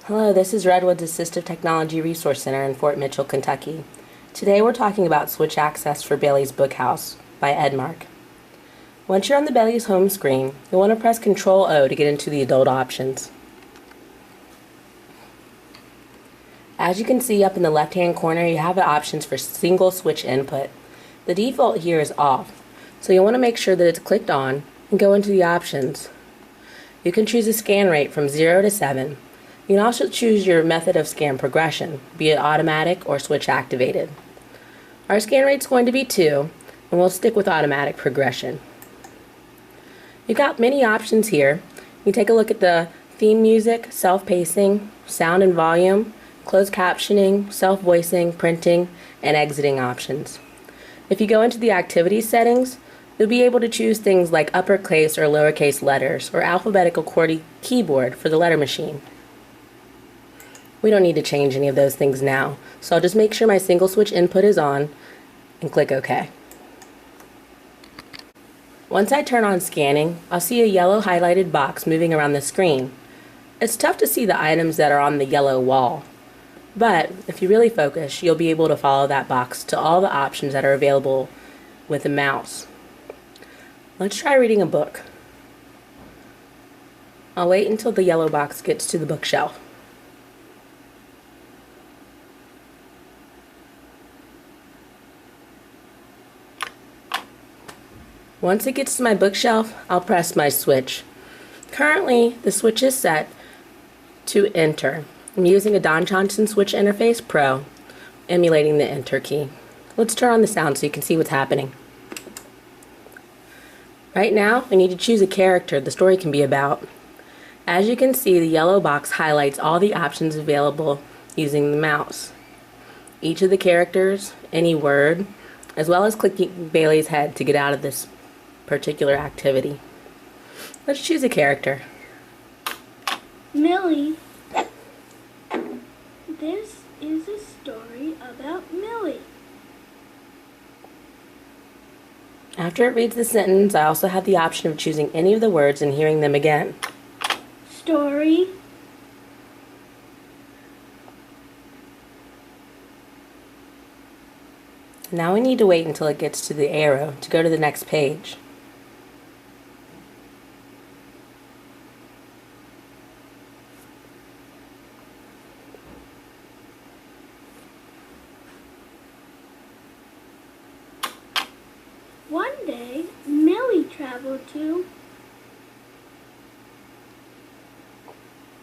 Hello, this is Redwood's Assistive Technology Resource Center in Fort Mitchell, Kentucky. Today we're talking about switch access for Bailey's Bookhouse by Edmark. Once you're on the Bailey's home screen, you'll want to press Ctrl-O to get into the adult options. As you can see up in the left-hand corner, you have the options for single switch input. The default here is off, so you'll want to make sure that it's clicked on and go into the options. You can choose a scan rate from 0 to 7. You can also choose your method of scan progression, be it automatic or switch activated. Our scan rate is going to be 2, and we'll stick with automatic progression. You've got many options here. You can take a look at the theme music, self-pacing, sound and volume, closed captioning, self-voicing, printing, and exiting options. If you go into the activity settings, you'll be able to choose things like uppercase or lowercase letters or alphabetical QWERTY keyboard for the letter machine. We don't need to change any of those things now, so I'll just make sure my single switch input is on and click OK. Once I turn on scanning, I'll see a yellow highlighted box moving around the screen. It's tough to see the items that are on the yellow wall, but if you really focus, you'll be able to follow that box to all the options that are available with a mouse. Let's try reading a book. I'll wait until the yellow box gets to the bookshelf. Once it gets to my bookshelf, I'll press my switch. Currently, the switch is set to enter. I'm using a Don Johnson Switch Interface Pro, emulating the enter key. Let's turn on the sound so you can see what's happening. Right now, I need to choose a character the story can be about. As you can see, the yellow box highlights all the options available using the mouse. Each of the characters, any word, as well as clicking Bailey's head to get out of this particular activity. Let's choose a character. Millie. This is a story about Millie. After it reads the sentence, I also have the option of choosing any of the words and hearing them again. Story. Now we need to wait until it gets to the arrow to go to the next page. One day, Millie traveled to...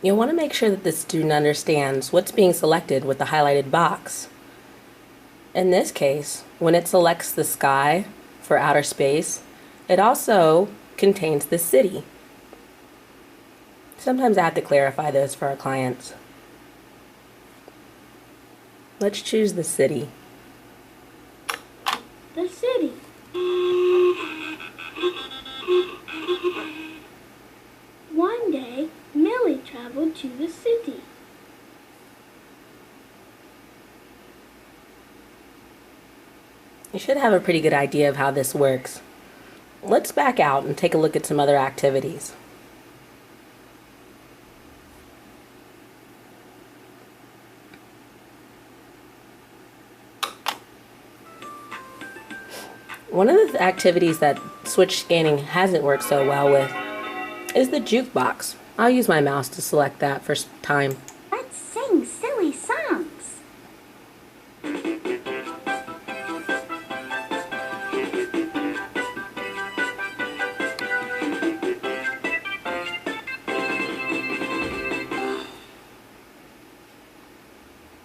You'll want to make sure that the student understands what's being selected with the highlighted box. In this case, when it selects the sky for outer space, it also contains the city. Sometimes I have to clarify those for our clients. Let's choose the city. The city. One day, Millie traveled to the city. You should have a pretty good idea of how this works. Let's back out and take a look at some other activities. One of the activities that switch scanning hasn't worked so well with is the jukebox. I'll use my mouse to select that for time. Let's sing silly songs.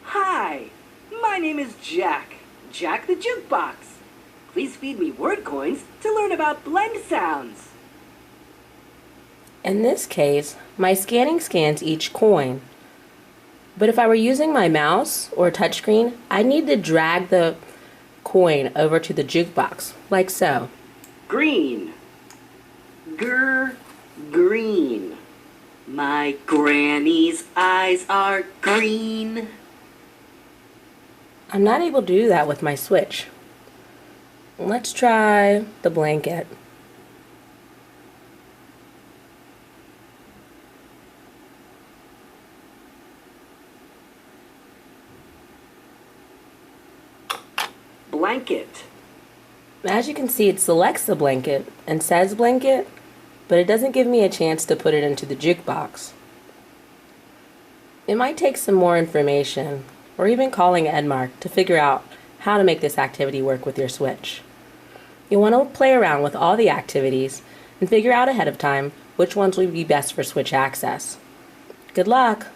Hi, my name is Jack the Jukebox. Please feed me word coins to learn about blend sounds. In this case, my scanning scans each coin. But if I were using my mouse or touchscreen, I need to drag the coin over to the jukebox, like so. Green. Green. My granny's eyes are green. I'm not able to do that with my switch. Let's try the blanket. blanket. As you can see, it selects the blanket and says blanket, but it doesn't give me a chance to put it into the jukebox. It might take some more information, or even calling Edmark to figure out how to make this activity work with your Switch. You'll want to play around with all the activities and figure out ahead of time which ones would be best for Switch access. Good luck!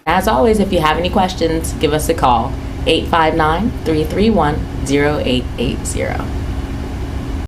As always, if you have any questions, give us a call, 859-331-0880.